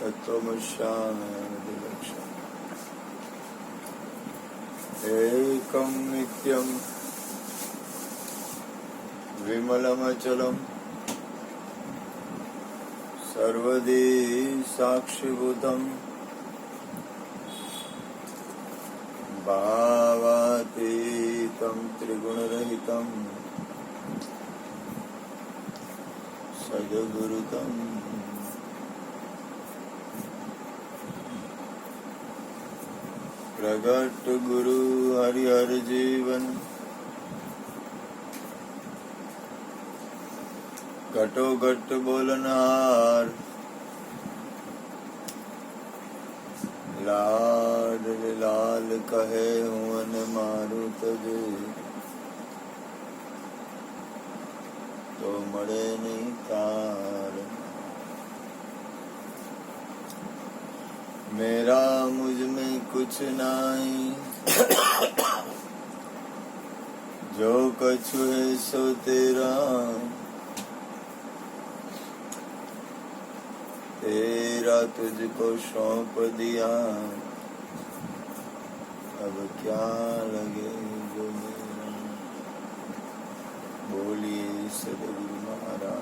तत्त्वमस्यादिलक्ष्यम् एकं नित्यं विमलमचलम् सर्वदी साक्षिभूतम् भावातीतं त्रिगुणरहितं सद्गुरुतं प्रगट गुरु हरिहर जीवन घटो घट बोलनहार लाड लाल कहे हुन मारू तजे तो मरे नहीं तार मेरा मुझ में कुछ नहीं जो कछु है सो तेरा तेरा तुझको सौंप दिया अब क्या लगे जो मेरा बोलिए सदगुरु महाराज।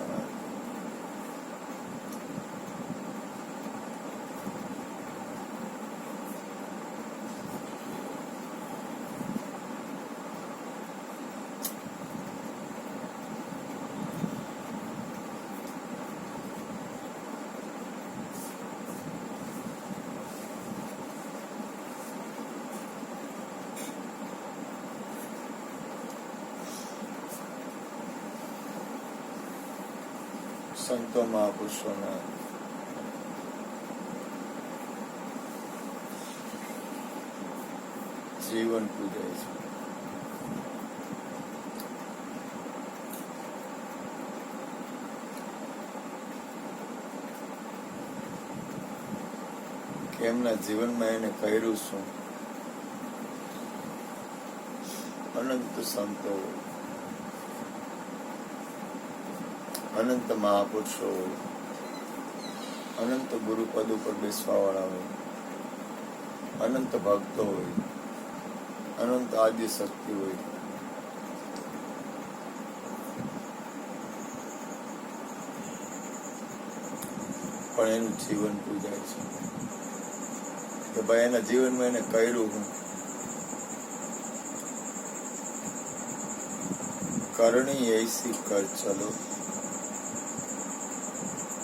સંતો મહાપુરુષોના જીવન પૂજાય છે. કે એમના જીવનમાં એને કર્યું શું? અનંત સંતો હોય, અનંત મહાપુરુષો હોય, અનંત ગુરુપદ ઉપર બેસવા વાળા હોય, અનંત ભક્તો હોય, અનંત આદ્ય શક્તિ હોય. પણ એનું જીવન પૂજાય છે કે ભાઈ એના જીવનમાં એને કર્યું હું. करणी ऐसी कर चलो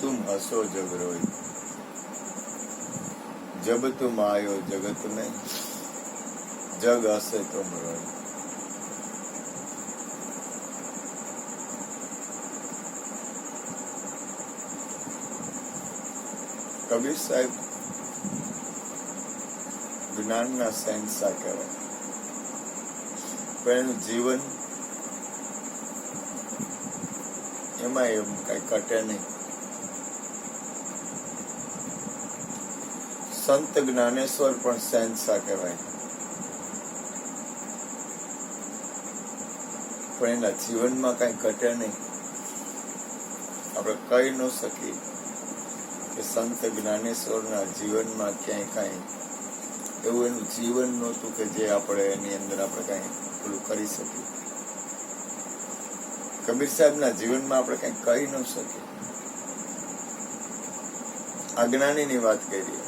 तुम हंसो जग रोई जब तुम आयो जगत में जग हंसे तुम रोई. કબીર સાહેબ જ્ઞાનના શહેનશાહ કહેવાય, પણ એનું જીવન એમાં એમ કઈ કટે નહીં. સંત જ્ઞાનેશ્વર પણ શહેનશાહ કહેવાય, પણ એના જીવનમાં કઈ ઘટે નહીં. આપણે કહી ન શકીએ કે સંત જ્ઞાનેશ્વરના જીવનમાં ક્યાંય કાંઈ એવું એનું જીવન નહોતું કે જે આપણે એની અંદર આપણે કાંઈ પેલું કરી શકીએ. કબીર સાહેબના જીવનમાં આપણે કંઈ કહી ન શકીએ. આ જ્ઞાનીની વાત કરી,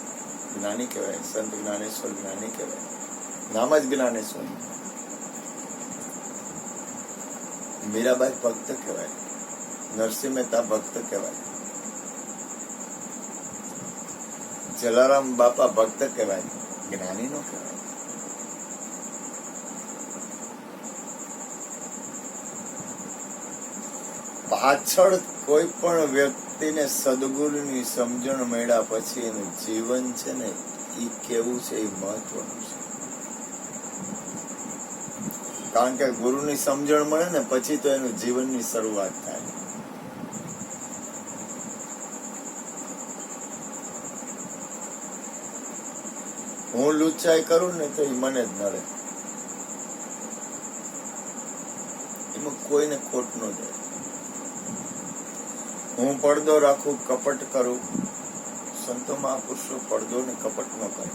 જ્ઞાની કહેવાય, સંત જ્ઞાનેશ્વર જ્ઞાની કહેવાય, નામ જ જ્ઞાનેશ્વર. મીરાબાઈ ભક્ત કહેવાય, નરસિંહ મહેતા ભક્ત કહેવાય, જલારામ બાપા ભક્ત કહેવાય, જ્ઞાની નો કહેવાય. પાછળ કોઈ પણ વ્યક્તિને સદગુરુની સમજણ મળ્યા પછી એનું જીવન છે ને એ કેવું છે એ મહત્વનું છે. કારણ કે ગુરુની સમજણ મળે ને પછી તો એનું જીવનની શરૂઆત થાય. હું લુચ્ચાઈ કરું ને તો એ મને જ નડે, એમાં કોઈને ખોટ ન જાય. હું પડદો રાખું, કપટ કરું, સંતો મહાપુરુષો પડદો ને કપટ ન કરે.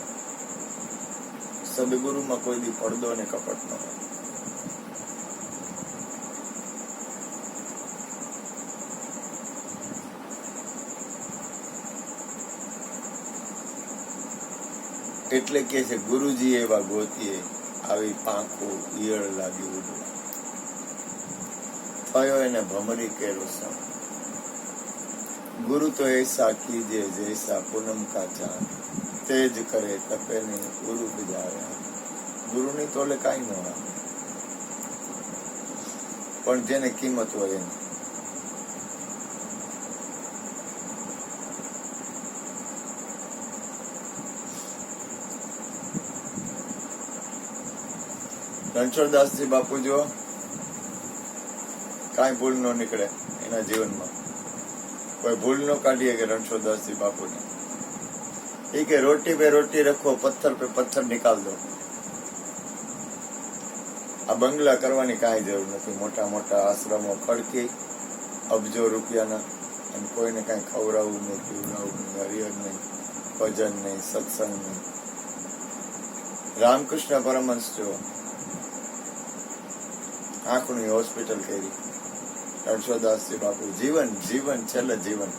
સદગુરુમાં કોઈ દી પડદો ને કપટ ન હોય. એટલે કે છે ગુરુજી એવા ગોતીએ આવી પાંખો ઈયળ લાગી ઉડવા. થયો એને ભમરી કેરો સમ. गुरु तो ऐसा कीजिए जैसा पूनम का चांद, तेज करे तपे ने गुरु बिजावे. गुरु ની તોલે કાંઈ ન આવે, પણ જેને કિંમત હોય એને. રણછોડદાસજી બાપુ જો કાંઈ ભૂલ ન નીકળે એના જીવનમાં. कोई भूल न काटिए कि रणछोड़दास जी बापू ने ये कि रोटी पे रोटी रखो, पत्थर पे पत्थर निकाल दो. आ बंगला करवानी काई जरूर नहीं. मोटा मोटा आश्रमों खड़की अबजो रुपयाना અને કોઈને કાંઈ ખવડાવવું નહીં, પીવડાવવું નહીં, હરિહર નહીં, ભજન નહીં, સત્સંગ નહીં. રામકૃષ્ણ પરમહંસ જો આંખની હોસ્પિટલ કરી. રણછોડદાસજી બાપુ જીવન જીવન છેલ્લે જીવન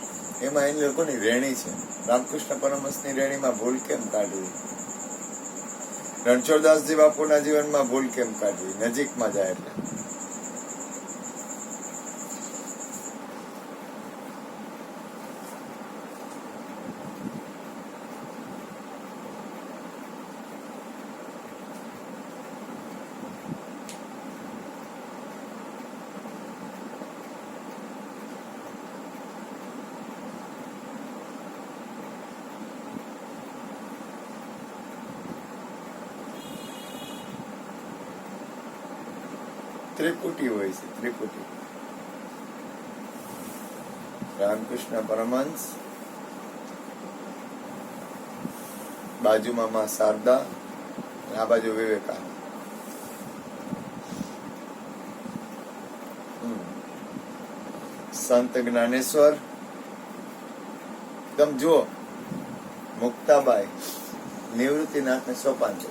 એમાં એ લોકોની રેણી છે. રામકૃષ્ણ પરમહંસની રેણીમાં ભૂલ કેમ કાઢવી? રણછોડદાસજી બાપુના જીવનમાં ભૂલ કેમ કાઢવી? નજીકમાં જાય એટલે. ત્રિપુટી હોય છે, ત્રિપુટી. રામકૃષ્ણ પરમહંસ, બાજુમાં માં શારદા, આ બાજુ વિવેકાનંદ. સંત જ્ઞાનેશ્વર તમે જુઓ, મુક્તાબાઈ નિવૃત્તિનાથ ને સોપાન છે.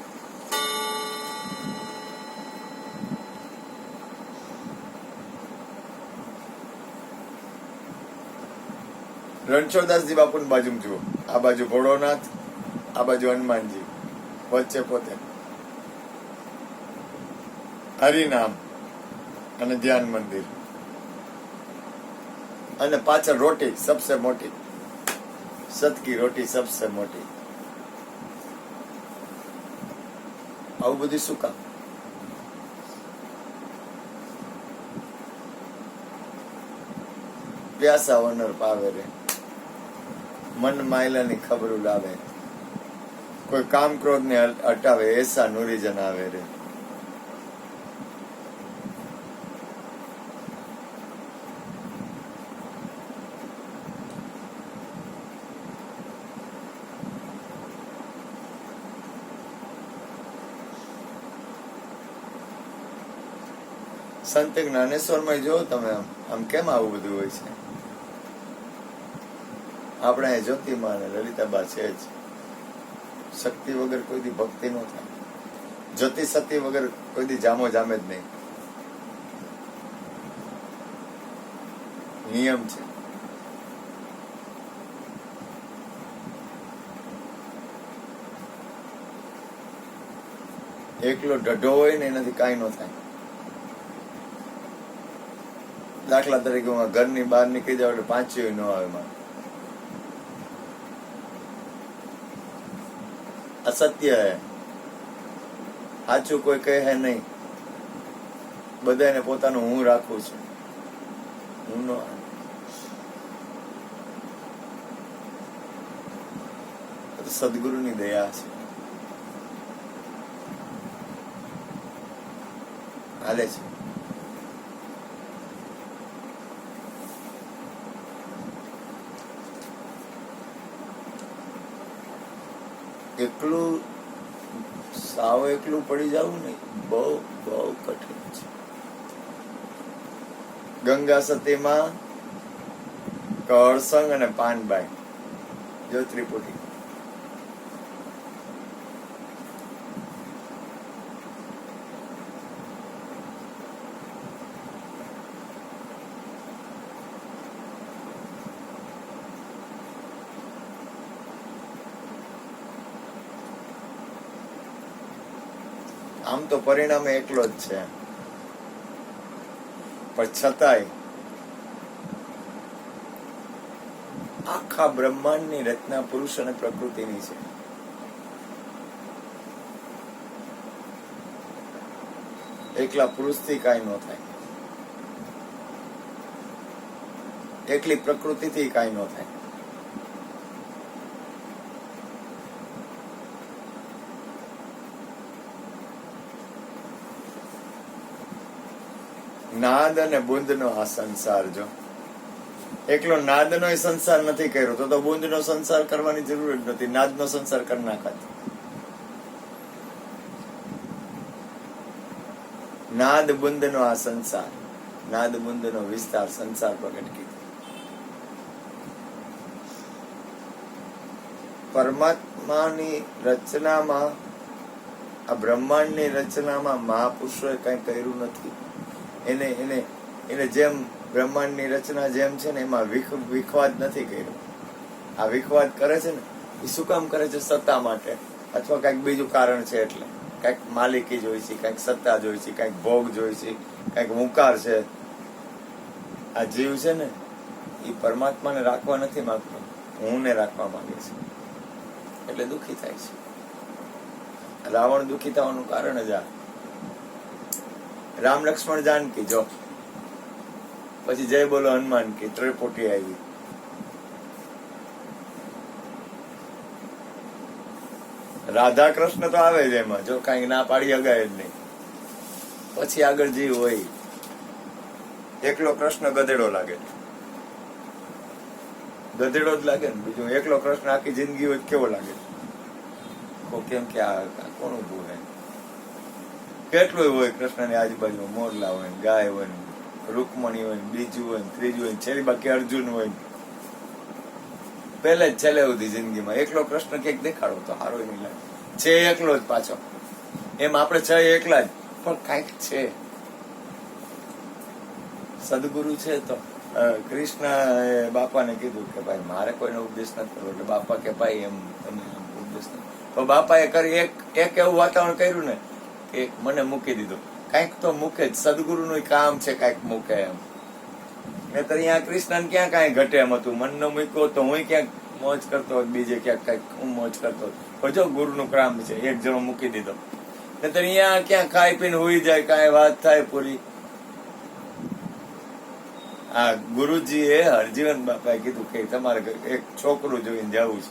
રણછોડદાસજી બાપુ ની બાજુ જુઓ, આ બાજુ ભોળોનાથ, આ બાજુ હનુમાનજી, વચ્ચે પોતે હરિનામ અને ધ્યાન મંદિર, અને પાછળ રોટી સબસે મોટી, સતકી રોટી સબસે મોટી. આવું બધું શું કામ? પ્યાસા વનર પાવે રે, મન માયલાની ખબરો લાવે, કોઈ કામ ક્રોધ ને હટાવે, એસા નુરીજન આવે રે. સંત જ્ઞાનેશ્વર માં જો તમે આમ કેમ આવું બધું હોય છે? આપણે જ્યોતિમાં અને લલિતાબા છે જ. શક્તિ વગર કોઈ દી ભક્તિ ન થાય. જ્યોતિ સતી વગર કોઈ દી જામો જામે જ નહીં. નિયમ છે. એકલો ઢઢો હોય ને એનાથી કાંઈ ન થાય. દાખલા તરીકે ઘરની બહાર નીકળી જાવ એટલે પાંચીઓ ન આવે મારે. અસત્ય હે, સાચું કોઈ કહે હે નહીં. બધાને પોતાનું હું રાખું છું. હું નો સદગુરુની દયા છે. હાલે છે. એકલું સાવ એકલું પડી જવું ને બહુ બહુ કઠિન છે. ગંગા સતીમાં કળસંગ અને પાનબાઈ જો ત્રિપુટી. આમ તો પરિણામ એકલો જ છે, પણ છતાંય આખા બ્રહ્માંડની રચના પુરુષ અને પ્રકૃતિની છે. એકલા પુરુષથી કાંઈ ન થાય, એકલી પ્રકૃતિથી કાંઈ ન થાય. નાદ અને બુંદનો આ સંસાર, જો એકલો નાદનો સંસાર નથી કર્યો તો બુંદનો સંસાર કરવાની જરૂર જ નથી. નાદનો સંસાર કરી નાખાત. નાદ બુંદનો આ સંસાર, નાદ બુંદનો વિસ્તાર સંસાર પ્રગટ કીધો. પરમાત્માની રચનામાં, આ બ્રહ્માંડની રચનામાં મહાપુરુષોએ કઈ કર્યું નથી. એને જેમ બ્રહ્માંડની રચના જેમ છે ને એમાં વિખવાદ નથી કર્યો. આ વિખવાદ કરે છે ને એ શું કામ કરે છે? સત્તા માટે, અથવા કઈક બીજું કારણ છે. એટલે કઈક માલિકી જોઈ છે, કઈક સત્તા જોઈ છે, કઈક ભોગ જોઈ છે, કઈક હુંકાર છે. આ જીવ છે ને એ પરમાત્માને રાખવા નથી માંગતો, હું ને રાખવા માંગે છે. એટલે દુઃખી થાય છે. રાવણ દુઃખી થવાનું કારણ જ આ. રામ લક્ષ્મણ જાનકી, જો પછી જય બોલો હનુમાન કી ત્રિપુટી આવી. રાધા કૃષ્ણ તો આવે જ એમાં, જો કઈ ના પાડી અગાય જ નહીં. પછી આગળ જીવ હોય. એકલો કૃષ્ણ ગધેડો લાગે, ગધેડો જ લાગે ને. બીજું એકલો કૃષ્ણ આખી જિંદગી હોય કેવો લાગે? કેમ કે આ કોણ ઉભું હોય? કેટલું હોય કૃષ્ણની આજુબાજુ, મોરલા હોય, ગાય હોય, રૂકમણી હોય, બીજું હોય, ત્રીજું હોય, છેલ્લી બાકી અર્જુન હોય. પહેલે જ છેલ્લે સુધી જિંદગીમાં એકલો કૃષ્ણ ક્યાંક દેખાડો તો સારો નહીં લાગે. છે એકલો જ પાછો. એમ આપણે છે એકલા જ, પણ કઈક છે. સદગુરુ છે તો કૃષ્ણ બાપાને કીધું કે ભાઈ મારે કોઈને ઉપદેશ નથી કરવો. એટલે બાપા કે ભાઈ એમ તમે ઉપદેશ નથી. તો બાપાએ કરી એક એવું વાતાવરણ કર્યું ને કે મને મૂકી દીધો. કઈક તો મૂકે જ, સદગુરુ નું કામ છે કઈક મૂકે એમ. નહીતર અહીંયા કૃષ્ણ ક્યાં કઈ ઘટે એમ હતું. મન નો મૂક્યો તો હું ક્યાંક મોજ કરતો, બીજે ક્યાંક કઈક હું મોજ કરતો. જો ગુરુ નું કામ છે, એક જણો મૂકી દીધો. નહીતર અહીંયા ક્યાં ખાઈ પીને હોઈ જાય, કઈ વાત થાય પૂરી. આ ગુરુજી એ હરજીવન બાપાએ કીધું કે તમારે એક છોકરું જોઈને જવું છે.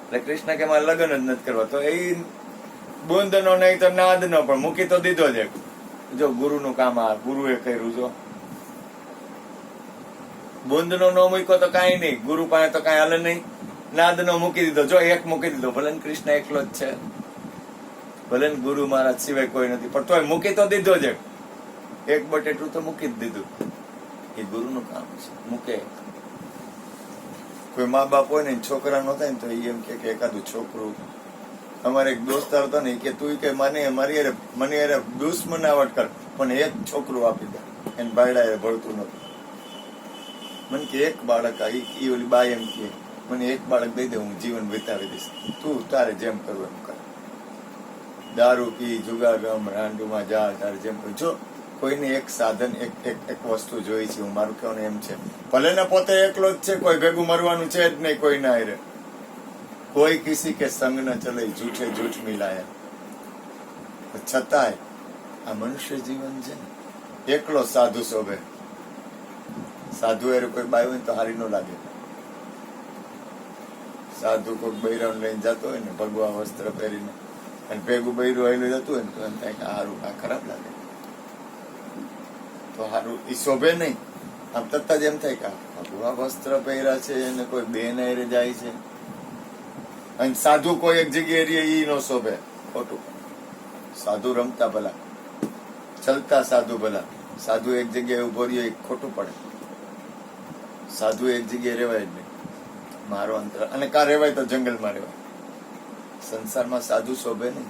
એટલે કૃષ્ણ કે મારે લગ્ન જ નથી કરવા. તો એ બુંદ નો નહીં તો નાદ નો પણ મૂકી તો દીધો જ. જો ગુરુ નું કામ આ ગુરુએ કર્યું. જો બુંદ નો ન મૂક્યો તો કઈ નહીં, ગુરુ પાસે તો કઈ હાલે નહીં. નાદ નો મૂકી દીધો, જો એક મૂકી દીધો. ભલે કૃષ્ણ એકલો જ છે, ભલે ગુરુ મહારાજ સિવાય કોઈ નથી, પણ તોય મૂકી તો દીધો જ. એક બટેટું તો મૂકી જ દીધું. એ ગુરુ નું કામ છે, મૂકે. કોઈ મા બાપ હોય ને છોકરા નો થાય ને તો એમ કે એકાદું છોકરું. અમારે એક દોસ્તાર હતો ને કે તું કે મને દુશ્મનાવટ કર પણ એક છોકરું આપી દે. એને બાયડા ભળતું નતું. મને કે એક બાળક, ઈ ઓલી બાઈ એમ કે મને એક બાળક દઈ દે, હું જીવન વિતાવી દઈશ, તું તારે જેમ કરવું એમ કર. દારૂ પી, જુગાર રમ, રાંડુમાં જા, તારે જેમ કર. જો કોઈને એક સાધન, એક વસ્તુ જોઈ છે. હું મારું કહેવાનું એમ છે, ભલે ને પોતે એકલો જ છે, કોઈ ભેગું મરવાનું છે જ નહીં, કોઈ ના રે. કોઈ કિસી કે સંગ ન ચલે, જૂઠે જૂઠ મિલાયા. છતાંય આ મનુષ્ય જીવન છે ને એકલો સાધુ શોભે. સાધુ એ કોઈ બાય હોય તો હારી ન લાગે. સાધુ કોઈ બૈરાને લઈને જતો હોય ને ભગવા વસ્ત્ર પહેરીને, અને ભેગું બૈરું આવેલું જતું હોય ને તો એમ થાય કે હારું આ ખરાબ લાગે. તો હારું ઈ શોભે નહીં. આમ તરત જ એમ થાય કે ભગવા વસ્ત્ર પહેર્યા છે અને કોઈ બેન હારે જાય છે. અને સાધુ કોઈ એક જગ્યાએ રહીએ ઈ નો શોભે, ખોટું. સાધુ રમતા ભલા, ચલતા સાધુ ભલા. સાધુ એક જગ્યાએ ઉભો રહ્યો ખોટું પડે. સાધુ એક જગ્યાએ રહેવાય જ નહીં. મારો અંતર. અને કા રહેવાય તો જંગલમાં રહેવાય. સંસારમાં સાધુ શોભે નહીં.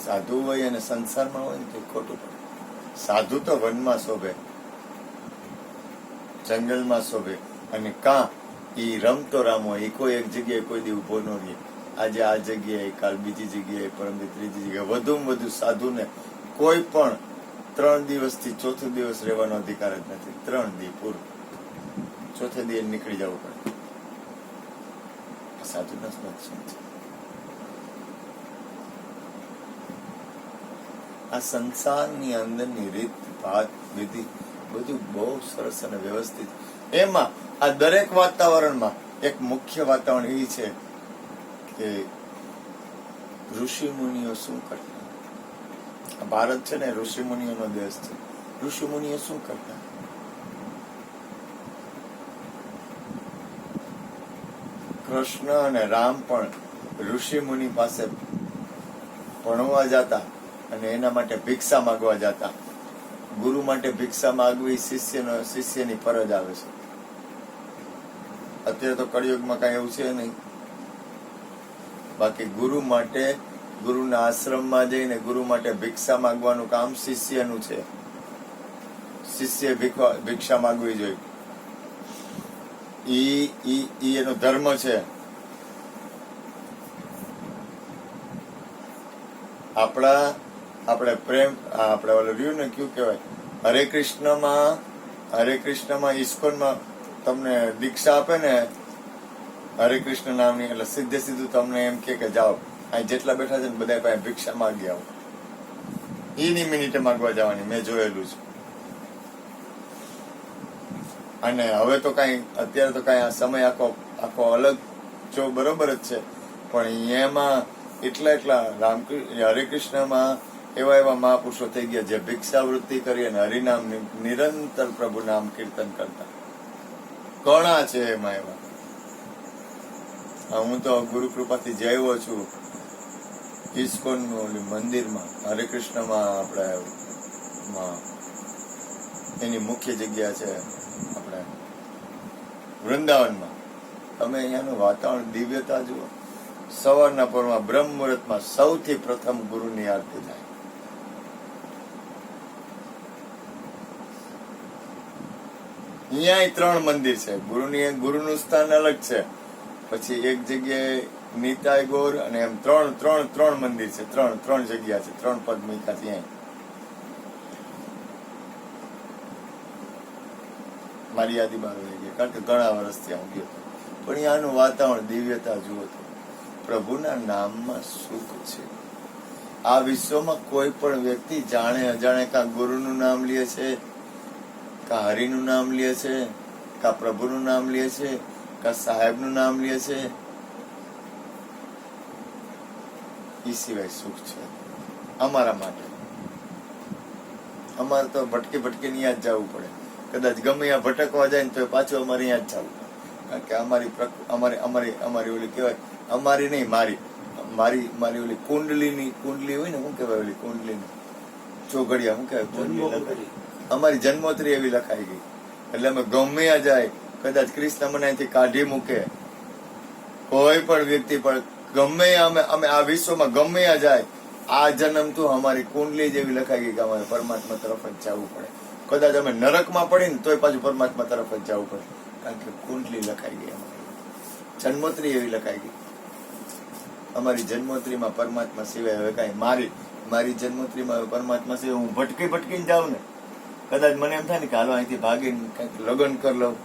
સાધુ હોય અને સંસારમાં હોય ને તો ખોટું પડે. સાધુ તો વનમાં શોભે, જંગલમાં શોભે. અને કા ઈ રમતો રામ હોય, એ કોઈ એક જગ્યાએ કોઈ દી ઉભો ન રહે. આજે આ જગ્યાએ, કાલ બીજી જગ્યાએ, પરમ ત્રીજી જગ્યાએ. વધુમાં વધુ સાધુને કોઈ પણ 3 દિવસથી ચોથો દિવસ રહેવાનો અધિકાર જ નથી. 3 દી પૂરું, ચોથે દી નીકળી જવું પડે. સાધુના લક્ષણ છે. આ સંસારની અંદરની રીત ભાત વિધિ બધું બહુ સરસ અને વ્યવસ્થિત. એમાં આ દરેક વાતાવરણમાં એક મુખ્ય વાતાવરણ એ છે કે ઋષિ મુનિઓ શું કરતા. ભારત છે ને ઋષિ મુનિઓનો દેશ છે. ઋષિ મુનિઓ શું કરતા? કૃષ્ણ અને રામ પણ ઋષિ મુનિ પાસે ભણવા જતા અને એના માટે ભિક્ષા માંગવા જતા. ગુરુ માટે ભિક્ષા માંગવી શિષ્યની ફરજ આવે છે. અત્યારે તો કળિયુગમાં કઈ એવું છે નહીં. બાકી ગુરુ માટે, ગુરુના આશ્રમમાં જઈને ગુરુ માટે ભિક્ષા માંગવાનું કામ શિષ્યનું છે. શિષ્ય ભિક્ષા માંગવી જોઈએ. ઈ એનો ધર્મ છે. આપણે પ્રેમ આપણે ઓલું રહ્યું ને કયું કહેવાય, હરે કૃષ્ણમાં ઇસ્કોનમાં તમને દીક્ષા આપે ને હરે કૃષ્ણ નામની, એટલે સીધે સીધું તમને એમ કે જાઓ અહીં જેટલા બેઠા છે ને બધા પાસે ભિક્ષા માંગી આવો. ઈની મિનિટે માંગવા જવાની મેં જોયેલું છે. અને હવે તો કઈ અત્યારે તો કઈ આ સમય આખો અલગ જો બરોબર જ છે, પણ એમાં એટલા હરે કૃષ્ણમાં એવા મહાપુરુષો થઈ ગયા જે ભિક્ષાવૃત્તિ કરી અને હરિનામ નિરંતર પ્રભુ નામ કીર્તન કરતા ઘણા છે. એમાં એવા હું તો ગુરુ કૃપાથી જયો છું ઇસ્કોન મંદિરમાં, હરે કૃષ્ણમાં આપણે એની મુખ્ય જગ્યા છે આપણે વૃંદાવનમાં. તમે અહીંયાનું વાતાવરણ દિવ્યતા જુઓ. સવારના પરમાં બ્રહ્મ મુહૂર્તમાં સૌથી પ્રથમ ગુરુની આરતી થાય. અહીંયા 3 મંદિર છે. ગુરુનું સ્થાન અલગ છે. પછી એક જગ્યાએ નીતાય ગોર અને એમ ત્રણ મંદિર છે. ત્રણ જગ્યા છે. 3 પદ મૂક્યા ત્યાં. મારી યાદી બહાર રહી ગઈ કારણ કે ઘણા વર્ષથી હું ગયો. પણ અહીંયાનું વાતાવરણ દિવ્યતા જુઓ તો પ્રભુના નામમાં સુખ છે. આ વિશ્વમાં કોઈ પણ વ્યક્તિ જાણે અજાણે કા ગુરુનું નામ લે છે, કા હરિનું નામ લે છે, કા પ્રભુનું નામ લે છે, કા સાહેબનું નામ લે છે, એ સિવાય સુખ છે અમારા માટે. અમારે તો ભટકી ત્યાં જ જવું પડે. કદાચ ગમે ત્યાં ભટકવા જાય ને તો પાછું અમારે ત્યાં જ જવું. કારણ કે અમારી ઓલી કહેવાય, અમારી નહીં મારી ઓલી કુંડલી હોય ને, શું કહેવાય ઓલી કુંડલીની ચોઘડિયા, શું કહેવાય, અમારી જન્મોત્રી એવી લખાઈ ગઈ. એટલે અમે ગમે ત્યાં જાય, કદાચ કૃષ્ણ મને અહીંથી કાઢી મૂકે, કોઈ પણ વ્યક્તિ પણ ગમે અમે આ વિશ્વમાં ગમે ત્યાં જાય, આ જન્મ તો અમારી કુંડલી જેવી લખાઈ ગઈ કે અમારે પરમાત્મા તરફ જ જવું પડે. કદાચ અમે નરકમાં પડીને તોય પાછું પરમાત્મા તરફ જ જવું પડે. કારણ કે કુંડલી લખાઈ ગઈ અમારી, જન્મોત્રી એવી લખાઈ ગઈ. અમારી જન્મોત્રીમાં પરમાત્મા સિવાય હવે કઈ મારી જન્મોત્રીમાં હવે પરમાત્મા સિવાય હું ભટકીને જાઉં ને, કદાચ મને એમ થાય ને કે હાલો અહીંથી ભાગીને કઈક લગ્ન કરી લઉં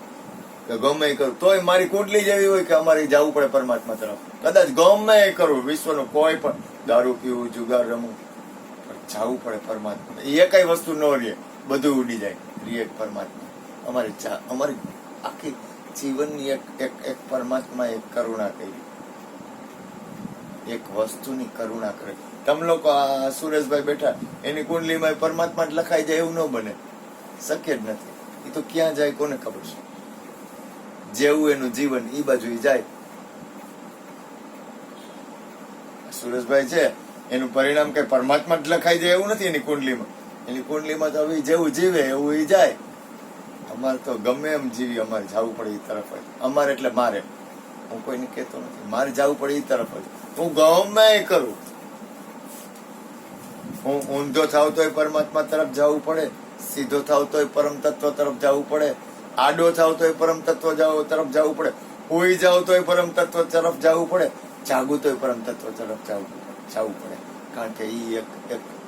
કે ગમે કરું, તોય મારી કુંડલી જેવી હોય કે અમારે જવું પડે પરમાત્મા તરફ. કદાચ ગમે કરું, વિશ્વનું કોઈ પણ દારૂ પીવું, જુગાર રમવું, પણ જવું પડે પરમાત્મા. એ કઈ વસ્તુ ન રહે, બધું ઉડી જાય, રિએક્ટ પરમાત્મા. અમારી આખી જીવનની એક પરમાત્મા એક કરુણા કરી, એક વસ્તુની કરુણા કરે. તમે લોકો આ સુરેશભાઈ બેઠા, એની કુંડલીમાં પરમાત્મા જ લખાઈ જાય એવું ન બને, શક્ય જ નથી. એ તો ક્યાં જાય કોને ખબર છે. જેવું એનું જીવન એ બાજુ જાય. સુરેશભાઈ છે એનું પરિણામ કઈ પરમાત્મા જ લખાઈ જાય એવું નથી એની કુંડલીમાં. એની કુંડલીમાં તો હવે જેવું જીવે એવું એ જાય. અમારે તો ગમે એમ જીવી, અમારે જવું પડે એ તરફ જ. અમારે એટલે મારે, હું કોઈને કહેતો નથી, મારે જવું પડે એ તરફ જ. હું ગમે એ કરું, હું ઊંધો થાવ તોય પરમાત્મા તરફ જવું પડે, સીધો થાવ તોય પરમ તત્વ તરફ જવું પડે, આડો થાવ તોય પરમ તત્વ તરફ જવું પડે, હોઈ જાવ તોય પરમ તત્વ તરફ જવું પડે, જાગું તોય પરમ તત્વ તરફ જવું પડે. કારણ કે એ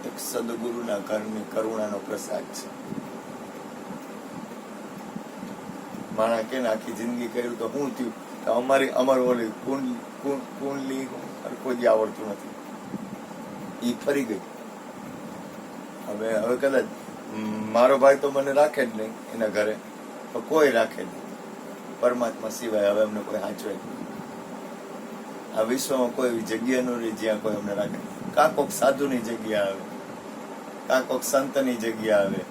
એક સદગુરુના ઘરની કરુણાનો પ્રસાદ છે. માણા કે આખી જિંદગી કર્યું તો શું થયું? તો અમારું ઓલી કુંડલી કોઈ આવડતું નથી, ઈ ફરી ગઈ. હવે કદાચ મારો ભાઈ તો મને રાખે જ નહીં એના ઘરે, તો કોઈ રાખે જ નહીં પરમાત્મા સિવાય. હવે અમને કોઈ સાચવે જ નહીં. આ વિશ્વમાં કોઈ એવી જગ્યા ન રહી જ્યાં કોઈ અમને રાખે. કાં કોક સાધુની જગ્યા આવે, કાં કોક સંતની જગ્યા આવે,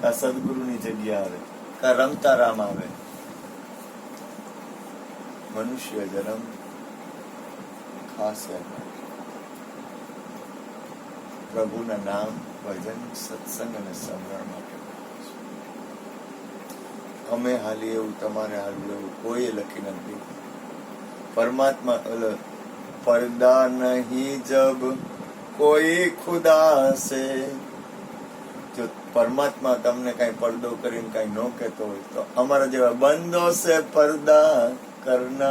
કાં સદગુરુની જગ્યા આવે, કાં રમતા રામ આવે. મનુષ્ય જન્મ ખાસ પ્રભુના નામ, ભજન, સત્સંગ અને સ્મરણ માટે. અમે હાલી એવું, તમારે હાલવું એવું કોઈ લખી નથી. પરમાત્મા पर्दा नहीं जब कोई खुदा से. જો પરમાત્મા તમને કઈ પડદો કરીને કઈ ન કહેતો હોય તો અમારા જેવા બંદો સે पर्दा करना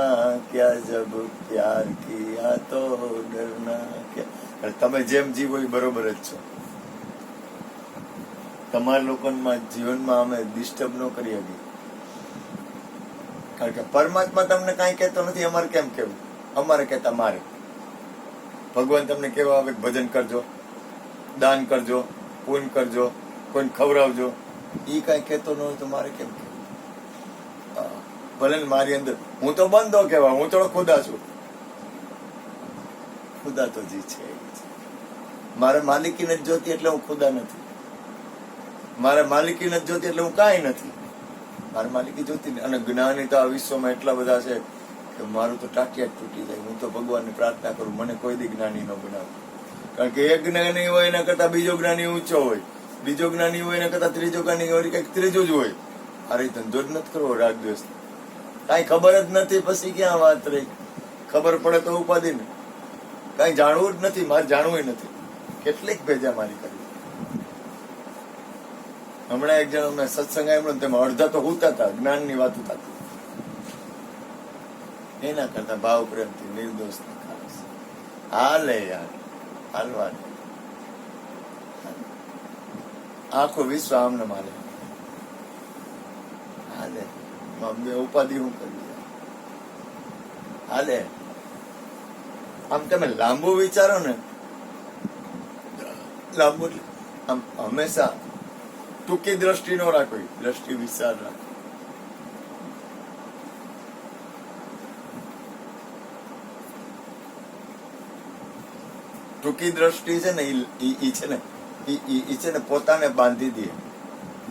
क्या जब प्यार किया तो डरना क्या. તમે જેમ જીવો એ બરોબર જ છો. તમારા લોકોમાં જીવનમાં અમે ડિસ્ટર્બ ન કરી શકીએ, કારણ કે પરમાત્મા તમને કઈ કહેતો નથી. અમારે કેમ કેવું? અમારે કહેતા મારે. ભગવાન તમને કેવા આવે? ભજન કરજો, દાન કરજો, પૂન કરજો, કોઈને ખવડાવજો. એ કઈ કહેતો ન હોય તો મારે કેમ કેવું? ભલે મારી અંદર હું તો બંધો કહેવા, હું થોડો ખુદા છું. ખુદા તો જી છે. મારે માલિકી નથી જોતી એટલે હું ખુદા નથી. મારે માલિકી નથી જોતી એટલે હું કાંઈ નથી. મારે માલિકી જોતી નથી. અને જ્ઞાની તો આ વિશ્વમાં એટલા બધા છે કે મારું તો ટાટિયા તૂટી જાય. હું તો ભગવાનને પ્રાર્થના કરું મને કોઈ દી જ્ઞાની ન બનાવે. કારણ કે એક જ્ઞાની હોય એના કરતા બીજો જ્ઞાની ઊંચો હોય, બીજો જ્ઞાની હોય એના કરતા ત્રીજો જ્ઞાની હોય, કઈક ત્રીજું જ હોય. અરે ધંધો જ નથી કરવો રાત દિવસ, કઈ ખબર જ નથી. પછી ક્યાં વાત રહી? ખબર પડે તો ઉપાધિ ને. કઈ જાણવું જ નથી, મારે જાણવું નથી. કેટલીક ભેજા મારી કરી. હમણાં એક જણ અમને સત્સંગ આવ્યો ને તેમાં અડધા તો હુતા હતા, જ્ઞાન ની વાતો થતી. એના કરતા ભાવ પ્રેમથી નિર્દોષ હાલે યાર, હાલવા આખું વિશ્વ આમને મારે હાલે. ઉપાધિ હું કરી હાલે. આમ તમે લાંબુ વિચારો ને, લાંબુ આમ હંમેશા ટૂંકી દ્રષ્ટિ નો રાખવી, દ્રષ્ટિ વિચાર રાખો. ટૂંકી દ્રષ્ટિ છે ને ઈ છે ને પોતાને બાંધી દે.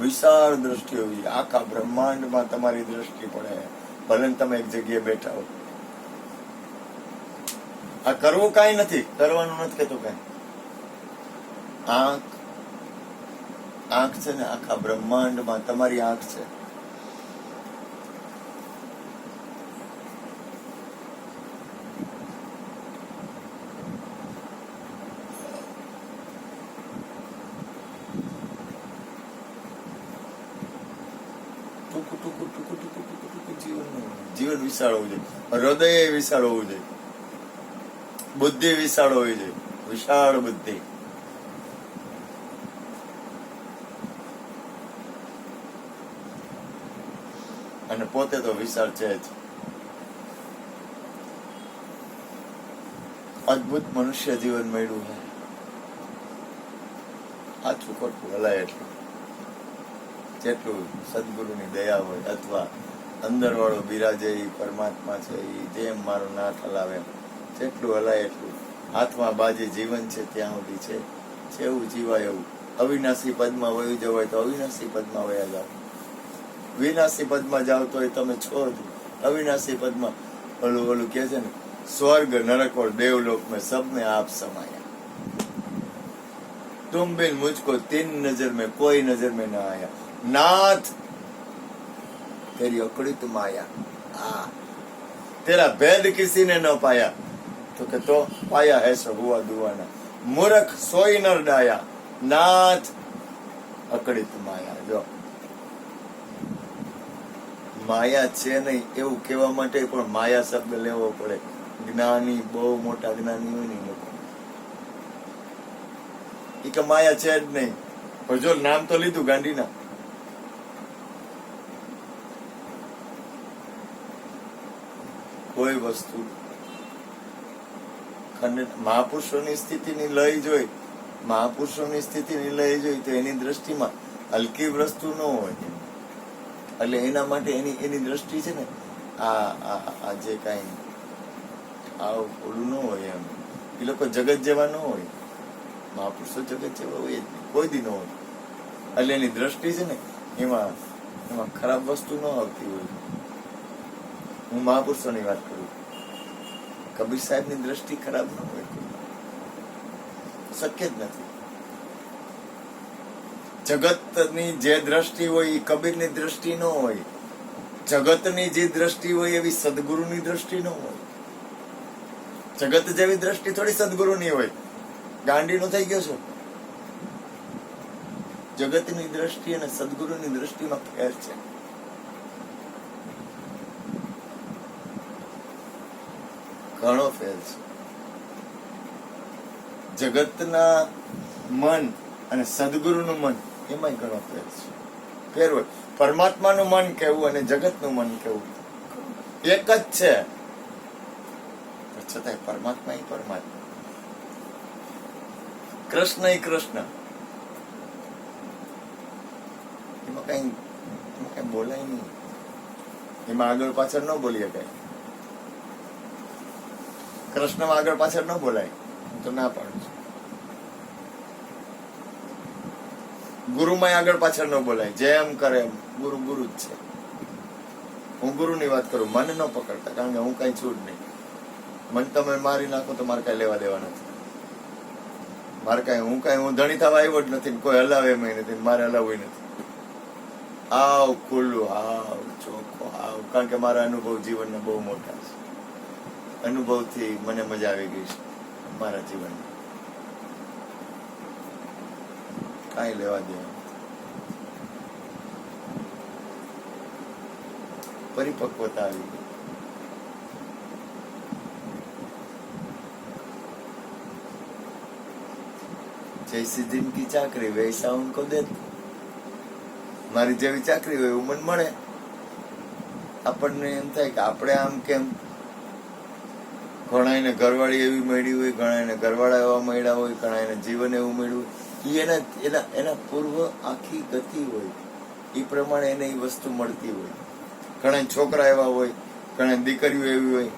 વિશાળ દ્રષ્ટિ હોવી, આખા બ્રહ્માંડમાં તમારી દ્રષ્ટિ પડે. ભલે તમે એક જગ્યાએ બેઠા હો. આ કરવું કઈ નથી, કરવાનું નથી કેતો કઈ. આંખ છે ને આખા બ્રહ્માંડમાં તમારી આંખ છે. જીવન વિશાળ હોવું જોઈએ, હૃદય વિશાળ હોવું જોઈએ, બુદ્ધિ વિશાળ હોવી જોઈએ, વિશાળ બુદ્ધિ. અને પોતે તો વિશાળ છે જ. અદભુત મનુષ્ય જીવન મળ્યું છે. આછું ખોટું હલાય એટલું, જેટલું સદગુરુની દયા હોય અથવા અંદર વાળો બિરાજે એ પરમાત્મા છે, એ જેમ મારો નાથ હલાવે જેટલું હલાય એટલું. હાથમાં બાજી જીવન છે ત્યાં સુધી છે, જેવું જીવાય એવું. અવિનાશી પદમાં વયું જવાય તો અવિનાશી પદમાં વયા જાવ. વિનાશી પદમાં જાવ તો એ તમે છો જ. અવિનાશી પદમાં ઓલું કે છે ને, સ્વર્ગ નરક और देवलोक में सब में आप समाया. तुम बिन मुझको 3 नजर में कोई नजर में ना आया, नाथ तेरी अकड़ित माया, तेरा भेद किसी ने न पाया, तो के तो पाया है सो हुआ दुआना, मूर्ख सोई नर डाया, नाथ અકડિત માયા. જો માયા છે નહીં એવું કહેવા માટે પણ માયા શબ્દ લેવો પડે. જ્ઞાની બહુ મોટા જ્ઞાની હોય ને લોકો એ કે માયા છે જ નહીં, પણ જો નામ તો લીધું ગાંધીના. કોઈ વસ્તુ મહાપુરુષોની સ્થિતિની લઈ જોઈ, મહાપુરુષોની સ્થિતિની લઈ જોઈ તો એની દ્રષ્ટિમાં હલકી વસ્તુ ન હોય, એટલે એના માટે એની દ્રષ્ટિ છે ને આ જે કાંઈ ઓલું ન હોય, એમ એ લોકો જગત જેવા ન હોય. મહાપુરુષો જગત જેવા હોય જ નહીં, કોઈ દી ન હોય. એટલે એની દ્રષ્ટિ છે ને એમાં ખરાબ વસ્તુ ન આવતી હોય. હું મહાપુરુષોની વાત કરું, કબીર સાહેબની દ્રષ્ટિ ખરાબ ન હોય, શક્ય જ નથી. જગતની જે દ્રષ્ટિ હોય એ કબીરની દ્રષ્ટિ ન હોય. જગતની જે દ્રષ્ટિ હોય એવી સદગુરુની દ્રષ્ટિ ન હોય. જગત જેવી દ્રષ્ટિ થોડી સદગુરુની હોય. ગાંડીનો થઈ ગયો છો. જગતની દ્રષ્ટિ અને સદગુરુની દ્રષ્ટિમાં ફેર છે. ઘણો ફેર છે. જગતના મન અને સદગુરુનું મન એમાં ઘણો ફેર છે. ફેર હોય. પરમાત્માનું મન કેવું અને જગતનું મન કેવું એક જ છે, છતાંય પરમાત્મા એ પરમાત્મા, કૃષ્ણ એ કૃષ્ણ. એમાં કઈ બોલાય નહીં. એમાં આગળ પાછળ ન બોલી શકાય. કૃષ્ણમાં આગળ પાછળ ન બોલાય, હું તો ના પાડું છું. ગુરુમાં આગળ પાછળ ન બોલાય. જેમ કરે એમ ગુરુ ગુરુ જ છે. હું ગુરુની વાત કરું, મને ન પકડતા, કારણ કે હું કઈ છું જ નહીં. મને તમે મારી નાખો તો મારે કઈ લેવા દેવા નથી. મારે હું ધણી થવા આવ્યો જ નથી, કોઈ હલાવે એમ નથી, મારે હલાવવું નથી. આવ ખુલ્લું, આવ ચોખ્ખો, આવ. કારણ કે મારા અનુભવ જીવનના બહુ મોટા છે. અનુભવથી મને મજા આવી ગઈ છે મારા જીવનમાં. કાંઈ લેવા દેવા, પરિપક્વતા આવી ગઈ. જૈસી જિંદગી ચાકરી વૈસા ઉनको દે. મારી જેવી ચાકરી હોય એવું મને મળે. આપણને એમ થાય કે આપણે આમ કેમ. ઘણાને ઘરવાળી એવી મળી હોય, ઘણાને ઘરવાળા એવા મળ્યા હોય, ઘણાને જીવન એવું મળ્યું હોય. એના પૂર્વ આખી ગતિ હોય, એ પ્રમાણે એને એ વસ્તુ મળતી હોય. ઘણા છોકરા એવા હોય, ઘણા દીકરીઓ એવી હોય,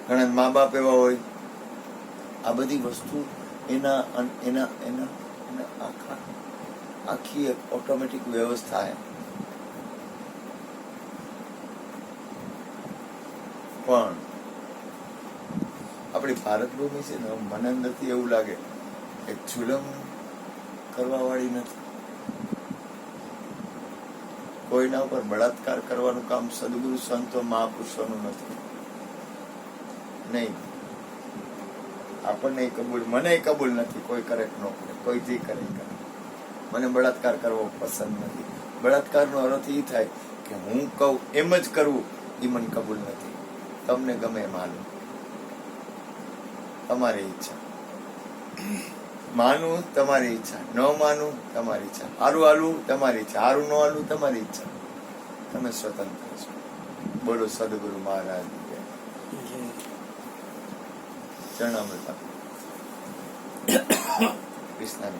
ઘણા મા બાપ એવા હોય. આ બધી વસ્તુ એના આખી એક ઓટોમેટિક વ્યવસ્થા છે. પણ આપણી ભારત ભૂમિ છે ને, મને અંદરથી એવું લાગે કે જુલમ કરવા વાળી નથી. કોઈના ઉપર બળાત્કાર કરવાનું કામ સદગુરુ સંતો મહાપુરુષોનું નથી. નહીં, આપણને કબૂલ, મને કબૂલ નથી. કોઈ કરે ન કરે, કોઈ જે કરે કરે. મને બળાત્કાર કરવો પસંદ નથી. બળાત્કારનો અર્થ એ થાય કે હું કહું એમ જ કરવું, એ મને કબૂલ નથી. તમને ગમે એમ હાલો, તમારી ઈચ્છા. માનવું તમારી ઈચ્છા, ન માનવું તમારી ઈચ્છા, હારું હાલવું તમારી ઈચ્છા, હારું ન હાલવું તમારી ઈચ્છા. તમે સ્વતંત્ર છો. બોલો સદગુરુ મહારાજ ચરણામૃત કૃષ્ણ.